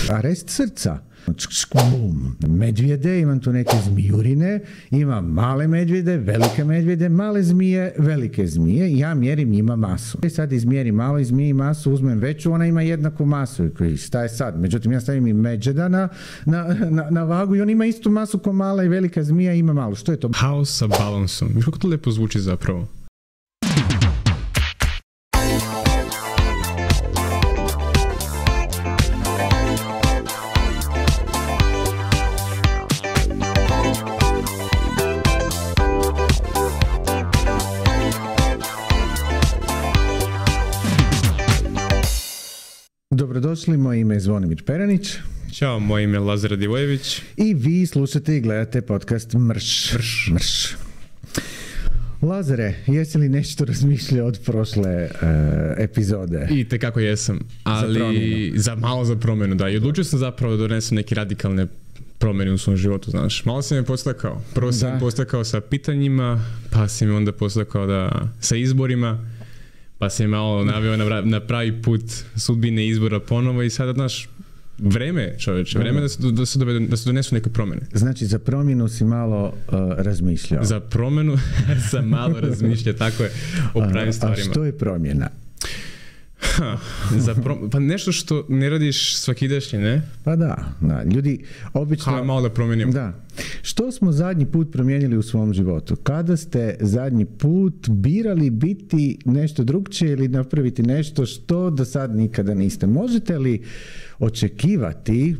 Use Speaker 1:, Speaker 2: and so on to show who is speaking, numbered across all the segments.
Speaker 1: Arest srca. Bum. Medvjede, imam tu neke zmijurine, imam male medvjede, velike medvjede, male zmije, velike zmije, ja mjerim njima masu. I sad izmjerim maloj zmiji masu, uzmem veću, ona ima jednaku masu. Šta je sad? Međutim, ja stavim i medvjeda na vagu i on ima istu masu ko mala i velika zmija ima malu. Što je to?
Speaker 2: Haos sa balansom. Viš kako to lijepo zvuči zapravo?
Speaker 1: Dobrodošli, moje ime je Zvonimir Peranić.
Speaker 2: Ćao, moje ime je Lazar Radivojević.
Speaker 1: I vi slušate i gledate podcast Mrš. Lazare, jesi li nešto razmišljao od prošle epizode?
Speaker 2: I tekako jesam, ali za promjenu, da. I odlučio sam zapravo da donesem neke radikalne promjene u svom životu, znaš. Malo sam me postakao. Prvo sam me postakao sa pitanjima, pa sam me onda postakao sa izborima, pa sam malo naveo na pravi put sudbine izbora ponovo i sada, znaš, vreme da se donesu neke promjene.
Speaker 1: Znači, za promjenu si malo razmišljao.
Speaker 2: Za promjenu sam malo razmišljao, tako je, o pravim stvarima.
Speaker 1: A što je promjena?
Speaker 2: Pa nešto što ne radiš svakidašnje, ne?
Speaker 1: Pa da, ljudi obično...
Speaker 2: malo da promijenimo.
Speaker 1: Da. Što smo zadnji put promijenili u svom životu? Kada ste zadnji put birali biti nešto drugčije ili napraviti nešto što do sad nikada niste? Možete li očekivati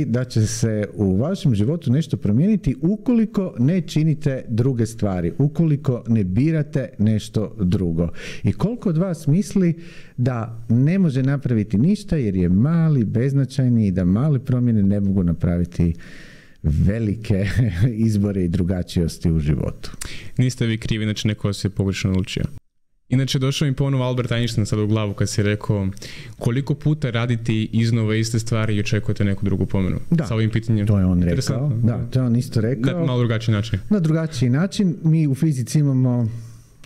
Speaker 1: da će se u vašem životu nešto promijeniti ukoliko ne činite druge stvari, ukoliko ne birate nešto drugo? I koliko od vas misli da ne može napraviti ništa jer je mali, beznačajni i da male promjene ne mogu napraviti velike izbore i drugačijosti u životu?
Speaker 2: Niste vi krivi, znači neko se je pogrešno odlučio. Inače, došao mi ponovo Albert Einstein sad u glavu kad si rekao koliko puta raditi iznova iste stvari i očekujete neku drugu pomenu.
Speaker 1: Da,
Speaker 2: sa ovim pitanjem.
Speaker 1: To je on rekao. Da, to je on isto rekao.
Speaker 2: Na malo drugačiji način.
Speaker 1: Na drugačiji način. Mi u fizici imamo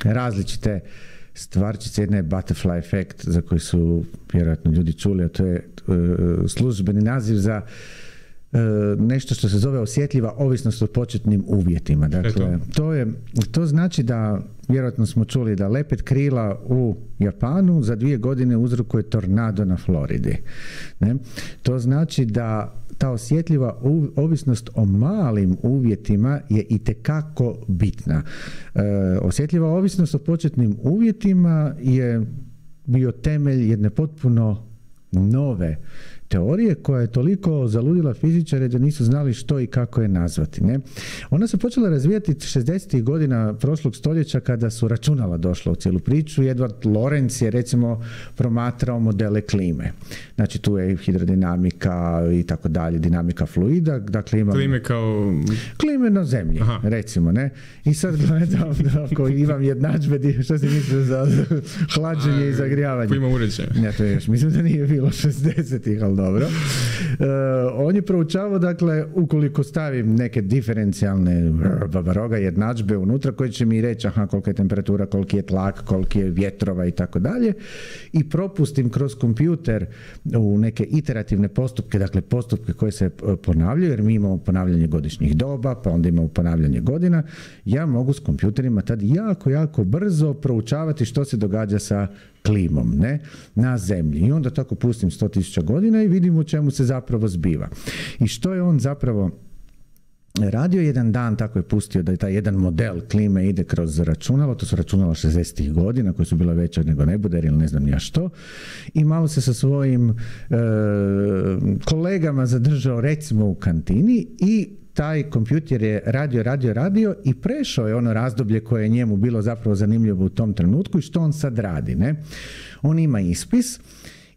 Speaker 1: različite stvarčice. Jedna je butterfly efekt za koji su vjerojatno ljudi čuli, a to je službeni naziv za nešto što se zove osjetljiva ovisnost o početnim uvjetima. Dakle, to znači da, vjerojatno smo čuli da lepet krila u Japanu za 2 godine uzrokuje tornado na Floridi. Ne? To znači da ta osjetljiva ovisnost o malim uvjetima je itekako bitna. Osjetljiva ovisnost o početnim uvjetima je bio temelj jedne potpuno nove teorije koja je toliko zaludila fizičare da nisu znali što i kako je nazvati. Ne? Ona se počela razvijati 60. godina prošlog stoljeća kada su računala došla u cijelu priču. Edward Lorenz je recimo promatrao modele klime. Znači tu je hidrodinamika i tako dalje, dinamika fluida. Dakle, klime na zemlji, recimo. Ne? I sad gledam ako imam jednadžbe, što si mislio za hlađenje i zagrijavanje?
Speaker 2: Ima uređaj.
Speaker 1: Ja, to je još, mislim da nije bilo 60-ih, ali dobro. On je proučavao, dakle, ukoliko stavim neke diferencijalne babaroga jednadžbe unutra koje će mi reći kolika je temperatura, koliki je tlak, koliki je vjetrova i tako dalje, i propustim kroz kompjuter u neke iterativne postupke, dakle postupke koje se ponavljaju, jer mi imamo ponavljanje godišnjih doba, pa onda imamo ponavljanje godina, ja mogu s kompjuterima tad jako brzo proučavati što se događa sa klimom, ne, na zemlji. I onda tako pustim 100.000 godina i vidim u čemu se zapravo zbiva. I što je on zapravo radio jedan dan, tako je pustio da je taj jedan model klime ide kroz računalo, to su računala 60. godina koje su bila veća nego neboderi ili ne znam ja što, i malo se sa svojim kolegama zadržao recimo u kantini i taj kompjuter je radio i prešao je ono razdoblje koje je njemu bilo zapravo zanimljivo u tom trenutku. I što on sad radi? Ne? On ima ispis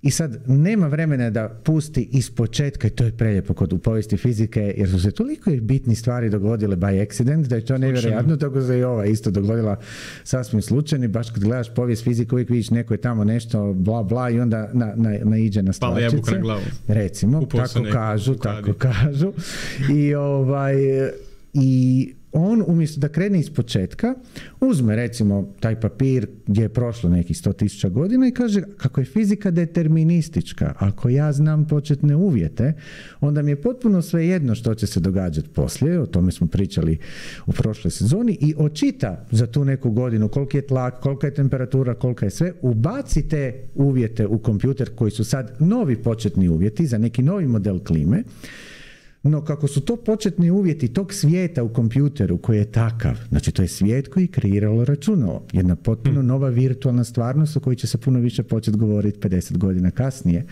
Speaker 1: i sad nema vremena da pusti iz početka, i to je prelijepo kod u povijesti fizike, jer su se toliko bitni stvari dogodile by accident, da je to nevjerojatno, tako se i ova isto dogodila sasvim slučajno. Baš kad gledaš povijest fizike, uvijek vidiš neko je tamo nešto bla bla i onda naiđe na stvarčice. Recimo, tako kažu. I on umjesto da krene iz početka, uzme recimo taj papir gdje je prošlo nekih 100.000 godina i kaže kako je fizika deterministička, ako ja znam početne uvjete, onda mi je potpuno svejedno što će se događati poslije, o tome smo pričali u prošloj sezoni, i očita za tu neku godinu koliki je tlak, kolika je temperatura, kolika je sve, ubaci te uvjete u kompjuter koji su sad novi početni uvjeti za neki novi model klime. No kako su to početni uvjeti tog svijeta u kompjuteru koji je takav, znači to je svijet koji je kreiralo računalo, jedna potpuno nova virtualna stvarnost o kojoj će se puno više početi govoriti 50 godina kasnije,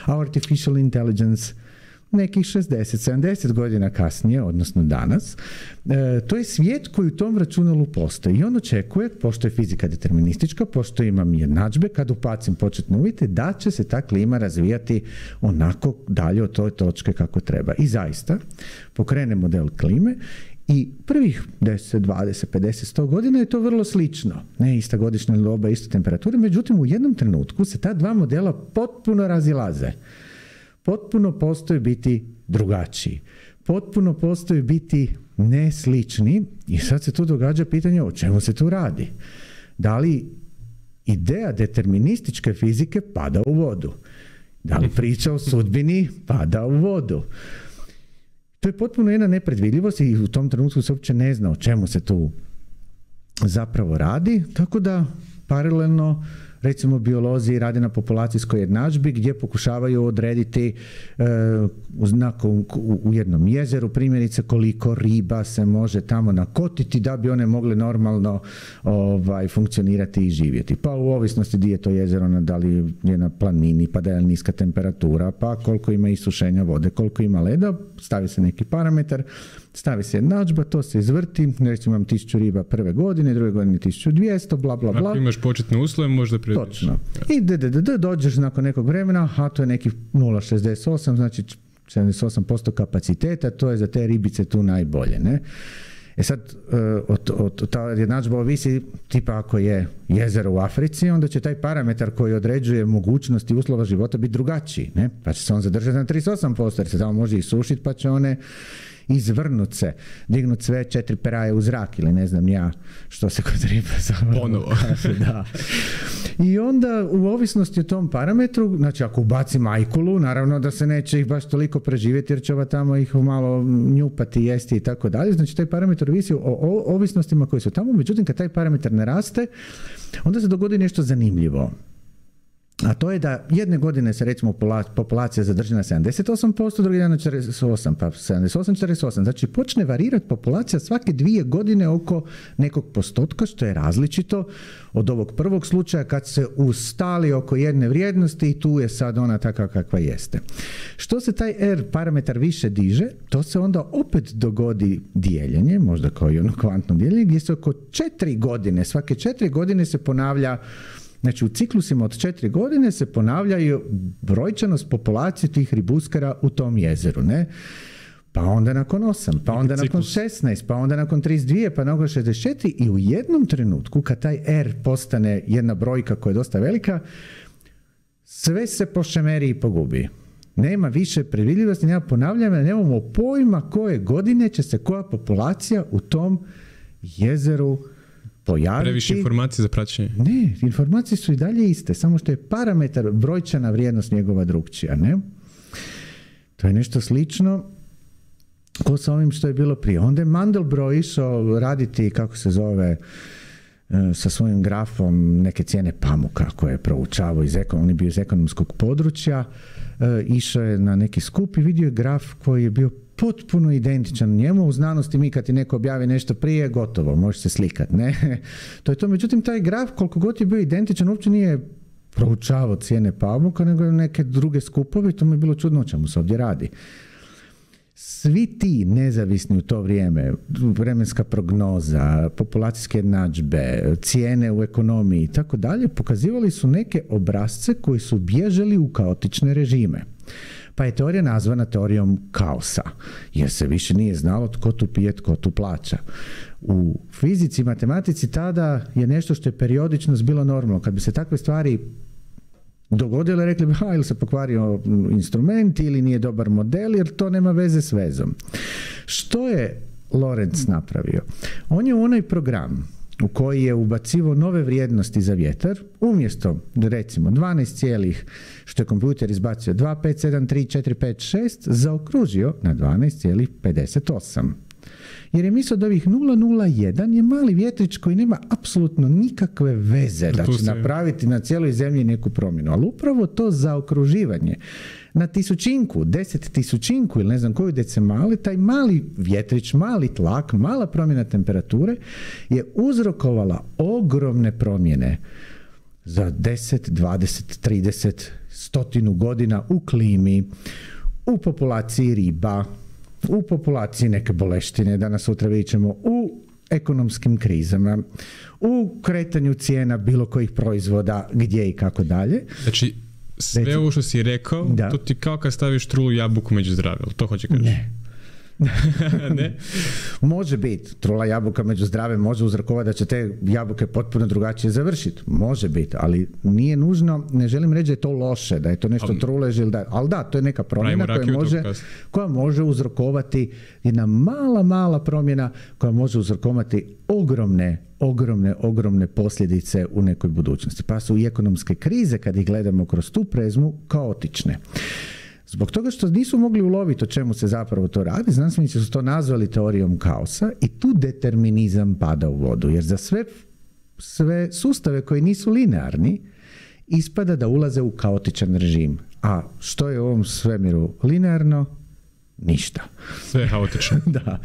Speaker 1: a artificial intelligence nekih 60-70 godina kasnije, odnosno danas, to je svijet koji u tom računalu postoji i on očekuje, pošto je fizika deterministička, pošto imam jednadžbe, kad upacim početne uvjete, da će se ta klima razvijati onako dalje od toj točke kako treba. I zaista, pokrene model klime i prvih 10, 20, 50, 100 godina je to vrlo slično. Ne ista godišnja doba, ista temperatura, međutim u jednom trenutku se ta dva modela potpuno razilaze. Potpuno postoji biti drugačiji. Potpuno postoji biti neslični i sad se tu događa pitanje o čemu se tu radi. Da li ideja determinističke fizike pada u vodu? Da li priča o sudbini pada u vodu? To je potpuno jedna nepredvidljivost i u tom trenutku se uopće ne zna o čemu se tu zapravo radi, tako da paralelno recimo biolozi rade na populacijskoj jednadžbi gdje pokušavaju odrediti u jednom jezeru primjerice koliko riba se može tamo nakotiti da bi one mogle normalno funkcionirati i živjeti. Pa u ovisnosti gdje je to jezero, da li je na planini, pa da je niska temperatura, pa koliko ima isušenja vode, koliko ima leda, stavi se neki parametar, stavi se jednadžba, to se izvrti, recimo imam 1000 riba prve godine, druge godine 1200, bla bla bla.
Speaker 2: Ako imaš početne uslove, možda predviš.
Speaker 1: Točno. I dođeš nakon nekog vremena, a to je nekih 0,68, znači 78% kapaciteta, to je za te ribice tu najbolje, ne? E sad, ta jednadžba ovisi, tipa ako je jezero u Africi, onda će taj parametar koji određuje mogućnosti uslova života biti drugačiji, ne? Pa će se on zadržati na 38%, jer se tamo može isušiti, pa će one izvrnut se, dignut sve 4 peraje u zrak ili ne znam ja što se kod riba
Speaker 2: ponovo
Speaker 1: kaže, da. I onda u ovisnosti o tom parametru, znači ako ubaci majkulu, naravno da se neće ih baš toliko preživjeti jer će ova tamo ih malo njupati, jesti i tako dalje, znači taj parametar ovisi o ovisnostima koji su tamo, međutim kad taj parametar ne raste, onda se dogodi nešto zanimljivo. A to je da jedne godine se recimo populacija zadrži na 78%, drugi dan na 48%, pa 78-48%. Znači počne varirati populacija svake 2 godine oko nekog postotka, što je različito od ovog prvog slučaja kad se ustali oko jedne vrijednosti i tu je sad ona takva kakva jeste. Što se taj R parametar više diže, to se onda opet dogodi dijeljenje, možda kao i ono kvantno dijeljenje, gdje se oko 4 godine, svake 4 godine se ponavlja. Znači u ciklusima od 4 godine se ponavljaju brojčanost populacije tih ribuskara u tom jezeru, ne? Pa onda nakon 8, pa onda nakon 16, pa onda nakon 32, pa nakon 64 i u jednom trenutku kad taj R postane jedna brojka koja je dosta velika, sve se pošemeri i pogubi. Nema više predvidljivosti, nema ponavljanja, nemamo pojma koje godine će se koja populacija u tom jezeru pojaviti.
Speaker 2: Previše informacije za praćenje.
Speaker 1: Ne, informacije su i dalje iste, samo što je parametar, brojčana vrijednost njegova drugčija, ne? To je nešto slično ko sa ovim što je bilo prije. Onda je Mandelbrot išao raditi, kako se zove, sa svojim grafom neke cijene pamuka koje je proučavao, on je bio iz ekonomskog područja, išao je na neki skup i vidio je graf koji je bio potpuno identičan njemu. U znanosti mi kad ti neko objavi nešto prije, gotovo, može se slikat, ne? To je to. Međutim, taj graf, koliko god je bio identičan, uopće nije proučavao cijene pamuka, nego neke druge skupove, to mi je bilo čudno o čemu se ovdje radi. Svi ti nezavisni u to vrijeme, vremenska prognoza, populacijske jednadžbe, cijene u ekonomiji i tako dalje, pokazivali su neke obrasce koji su bježali u kaotične režime. Pa je teorija nazvana teorijom kaosa, jer se više nije znalo tko tu pije, tko tu plaća. U fizici i matematici tada je nešto što je periodičnost bilo normalno. Kad bi se takve stvari dogodile, rekli bi, ili se pokvario instrument ili nije dobar model, jer to nema veze s vezom. Što je Lorenz napravio? On je u onaj program u koji je ubacivo nove vrijednosti za vjetar, umjesto, recimo, 12, što je kompjuter izbacio, 2, 5, 7, 3, 4, 5, 6, zaokružio na 12,58. Jer je mislio da ovih 0,01 je mali vjetrić koji nema apsolutno nikakve veze da će napraviti na cijeloj zemlji neku promjenu. Ali upravo to zaokruživanje na tisućinku, 10 ili ne znam koju decimali, taj mali vjetrić, mali tlak, mala promjena temperature je uzrokovala ogromne promjene za 10, 20, 30, 100 godina u klimi, u populaciji riba, u populaciji neke boleštine, danas sutra vidjet ćemo, u ekonomskim krizama, u kretanju cijena bilo kojih proizvoda, gdje i kako dalje.
Speaker 2: Znači, sve ovo što si rekao, to ti kao kad staviš trulu jabuku među zdrave, to hoće kaži?
Speaker 1: Ne.
Speaker 2: Ne?
Speaker 1: Može biti, trula jabuka među zdrave može uzrokovati da će te jabuke potpuno drugačije završiti. Može biti, ali nije nužno, ne želim reći da je to loše, da je to nešto trulež ili da, ali da, to je neka promjena koja može uzrokovati, jedna mala promjena koja može uzrokovati ogromne posljedice u nekoj budućnosti. Pa su i ekonomske krize, kad ih gledamo kroz tu prizmu, kaotične. Zbog toga što nisu mogli uloviti o čemu se zapravo to radi, znanstvenici su to nazvali teorijom kaosa i tu determinizam pada u vodu. Jer za sve sustave koji nisu linearni, ispada da ulaze u kaotičan režim. A što je u ovom svemiru linearno? Ništa.
Speaker 2: Sve je haotično.
Speaker 1: Da.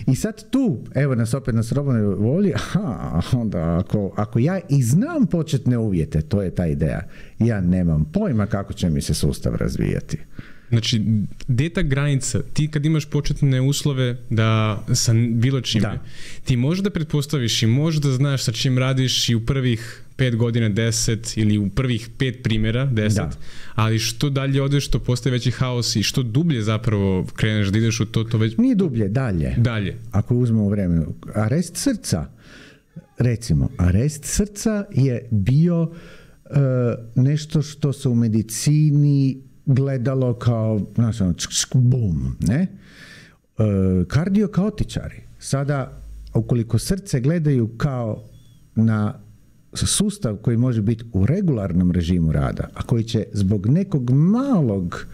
Speaker 1: I sad tu, evo nas opet na slobodnoj volji, onda ako ja i znam početne uvjete, to je ta ideja, ja nemam pojma kako će mi se sustav razvijati.
Speaker 2: Znači, gdje je ta granica? Ti kad imaš početne uslove da sa bilo čime, ti možeš da pretpostaviš i možeš da znaš sa čim radiš i u prvih 5 godina 10 ili u prvih 5 primjera 10, ali što dalje odeš, to postaje veći haos i što dublje zapravo kreneš da ideš u to već...
Speaker 1: Nije dublje, dalje. Ako uzmemo vremenu. Arest srca, recimo, arest srca je bio nešto što se u medicini gledalo kao, znaš, bum, ne? Kardiokaotičari. Sada, ukoliko srce gledaju kao na sustav koji može biti u regularnom režimu rada, a koji će zbog nekog malog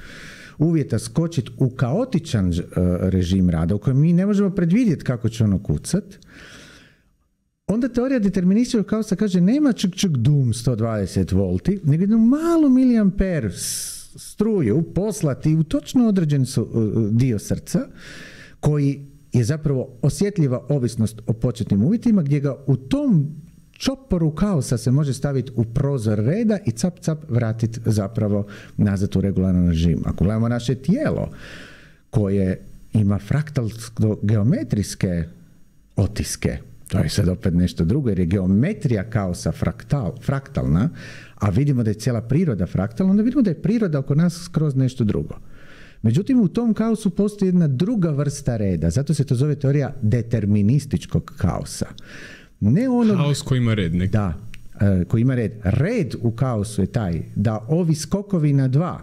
Speaker 1: uvjeta skočiti u kaotičan režim rada, u kojem mi ne možemo predvidjeti kako će ono kucat, onda teorija determinističkog kaosa kaže nema dum 120 volti, nego jednu malu miliamper struju poslati u točno određen dio srca koji je zapravo osjetljiva ovisnost o početnim uvjetima, gdje ga u tom čoporu kaosa se može staviti u prozor reda i cap vratiti zapravo nazad u regularan režim. Ako gledamo naše tijelo koje ima fraktalno-geometrijske otiske, to je sad opet nešto drugo, jer je geometrija kaosa fraktalna, a vidimo da je cijela priroda fraktalna, onda vidimo da je priroda oko nas skroz nešto drugo. Međutim, u tom kaosu postoji jedna druga vrsta reda, zato se to zove teorija determinističkog kaosa. Ne ono...
Speaker 2: Kaos koji ima red.
Speaker 1: Da, koji ima red. Red u kaosu je taj da ovi skokovi na 2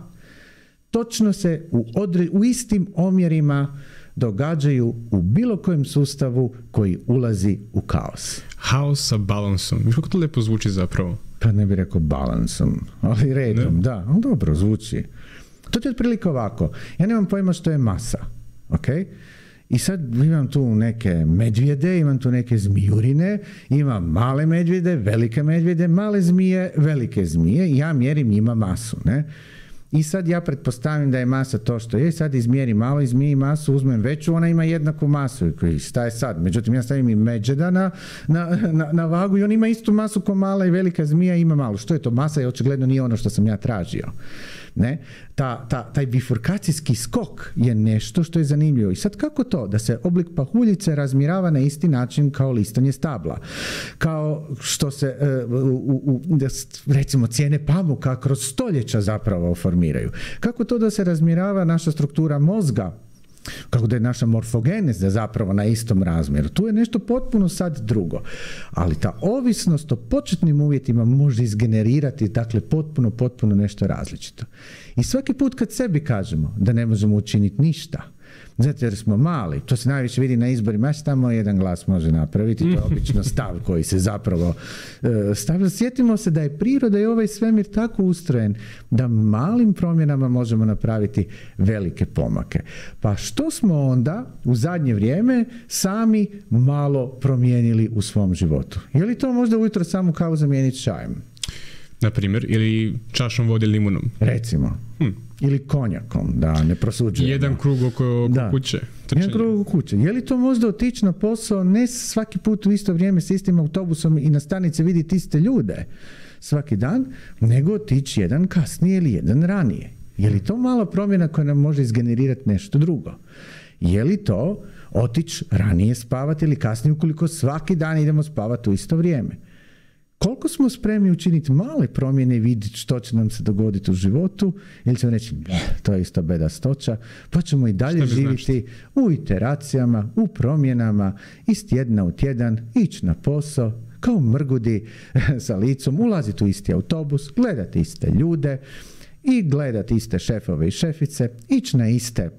Speaker 1: točno se u istim omjerima događaju u bilo kojem sustavu koji ulazi u kaos.
Speaker 2: Haos sa balansom. Kako to lijepo zvuči zapravo?
Speaker 1: Pa ne bih rekao balansom, ali redom, ne? Da, ali dobro zvuči. To ti je otprilike ovako. Ja nemam pojma što je masa, ok? I sad imam tu neke medvjede, imam tu neke zmijurine, imam male medvjede, velike medvjede, male zmije, velike zmije i ja mjerim njima masu, ne? I sad ja pretpostavim da je masa to što je, sad izmjerim malo, izmijim masu, uzmem veću, ona ima jednaku masu. Šta je sad? Međutim, ja stavim i medvjeda na vagu i on ima istu masu ko mala i velika zmija ima malu. Što je to? Masa je očigledno nije ono što sam ja tražio. Ne? Taj bifurkacijski skok je nešto što je zanimljivo. I sad kako to? Da se oblik pahuljice razmirava na isti način kao listanje stabla. Kao što se recimo cijene pamuka kroz stoljeća zapravo formiraju. Kako to da se razmirava naša struktura mozga? Kako da je naša morfogeneza zapravo na istom razmjeru. Tu je nešto potpuno sad drugo. Ali ta ovisnost o početnim uvjetima može izgenerirati dakle potpuno nešto različito. I svaki put kad sebi kažemo da ne možemo učiniti ništa, Zato jer smo mali. To se najviše vidi na izborima. Šta tamo jedan glas može napraviti? To je obično stav koji se zapravo stavlja. Sjetimo se da je priroda i ovaj svemir tako ustrojen da malim promjenama možemo napraviti velike pomake. Pa što smo onda u zadnje vrijeme sami malo promijenili u svom životu? Je li to možda ujutro samo kavu zamijeniti čajem?
Speaker 2: Na primjer, ili čašom vode limunom.
Speaker 1: Recimo. Ili konjakom, da ne prosuđujemo.
Speaker 2: Jedan krug oko kuće.
Speaker 1: Jedan krug oko kuće. Je li to možda otići na posao ne svaki put u isto vrijeme s istim autobusom i na stanici vidjeti iste ljude svaki dan, nego otići jedan kasnije ili jedan ranije? Je li to mala promjena koja nam može izgenerirati nešto drugo? Je li to otići ranije spavati ili kasnije ukoliko svaki dan idemo spavati u isto vrijeme? Koliko smo spremni učiniti male promjene i vidjeti što će nam se dogoditi u životu, ili ćemo reći, to je isto bedastoća, pa ćemo i dalje živjeti u iteracijama, u promjenama, iz tjedna u tjedan, ići na posao, kao mrgudi sa licom, ulaziti u isti autobus, gledati iste ljude, i gledati iste šefove i šefice, ići na iste,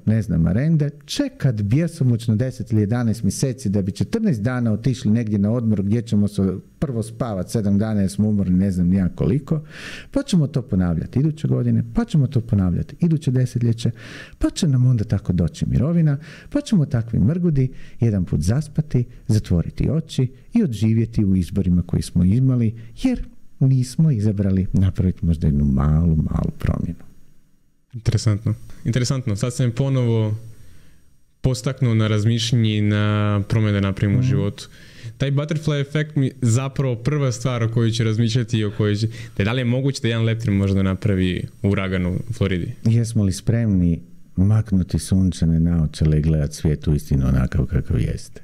Speaker 1: arende, čekat bjesomučno 10 ili 11 mjeseci da bi 14 dana otišli negdje na odmor gdje ćemo se prvo spavati 7 dana jer smo umorni ne znam nijak koliko, pa ćemo to ponavljati iduće godine, pa ćemo to ponavljati iduće desetljeće, pa će nam onda tako doći mirovina, pa ćemo takvi mrgudi jedan put zaspati, zatvoriti oči i odživjeti u izborima koji smo imali, jer nismo izabrali napraviti možda jednu malu promjenu.
Speaker 2: Interesantno. Sad sam ponovo postaknuo na razmišljanje i na promjene napravimo u životu. Taj butterfly efekt mi zapravo prva stvar o kojoj ću razmišljati i o kojoj će... Da li je moguće da jedan leptir možda napravi uragan u Floridi?
Speaker 1: Jesmo li spremni maknuti sunčane naočale i gledati svijet uistinu onakav kakav jeste?